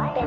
Heto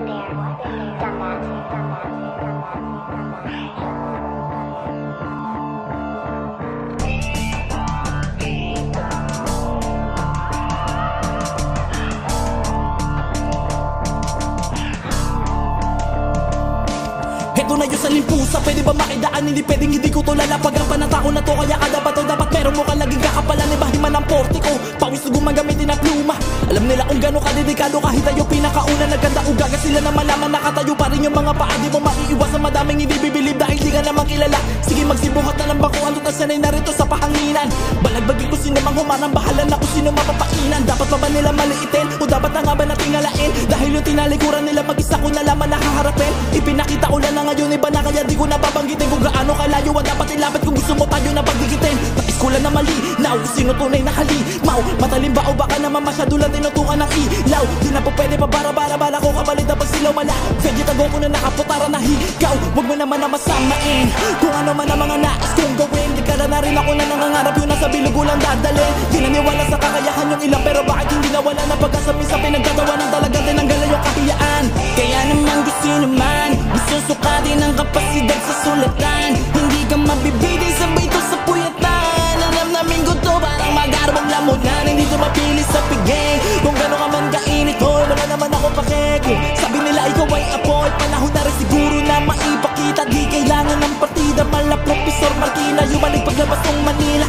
na yun sa limpusa, pwede ba makidaan? Hindi pwedeng hindi ko to lalapagan. Panatao na to, kaya kada bato dapat meron mo ka laging kakapalan. Ibahiman ng porte ko, pawis na gumagamitin ang pluma. Alam nila kung gano'ng kadedikado, kahit tayo pinakauna. Naganda ugaga sila na malaman, nakatayo pa rin yung mga paa. Di mo maiiwas sa madaming hindi bibilib dahil di ka naman kilala. Sige magsibuhat na ng bakuan, total sanay na rito sa pahanginan. Balagbagin ko sino mang humarang, bahala na kung sino mapapainan. Dapat pa ba nila maliitin o dapat na nga ba nating alain? Dahil yung tinalikuran nila mag-isa ko na laman nakaharapin. Ipinakita ko lang na ngayon iba na, kaya di ko nababanggitin kung gaano kalayo ang dapat ilapit. Kung gusto mo tayo na pagdigitin, nais ko lang na malinaw sino tunay na halimaw. Matalim ba o baka naman masyado lang tinutukan ng ilaw? Di na po pwede pa bara-bara ko kapalit na pagsilaw mala. Pwede tago ko na nakaputara na higaw. Huwag mo naman na masamain kung ano man ang mga nais kong gawin. Di ka na rin ako na nangangarap, yun nasa bilog ko lang dadalhin. Di naniwala sa kakayahan yung ilang, pero bakit hindi nawala na pag-asa minsan pinagkatawa ng talagang tinanggalan yung kahiyaan. Kaya naman gusto naman susukatin ang kapasidad sa sulatan. Hindi ka mabibitin sabay to sa puyatan. Alam namin ko to parang magarbong lamunan. Hindi to mapili sa pigay kung gano'n ka man kainit. Hoy, wala naman ako pakeke. Sabi nila ikaw ay apoy, panahon na rin siguro na maipakita. Di kailangan ng partida, mala Profesor Marquina, yumanig paglabas ng Manila.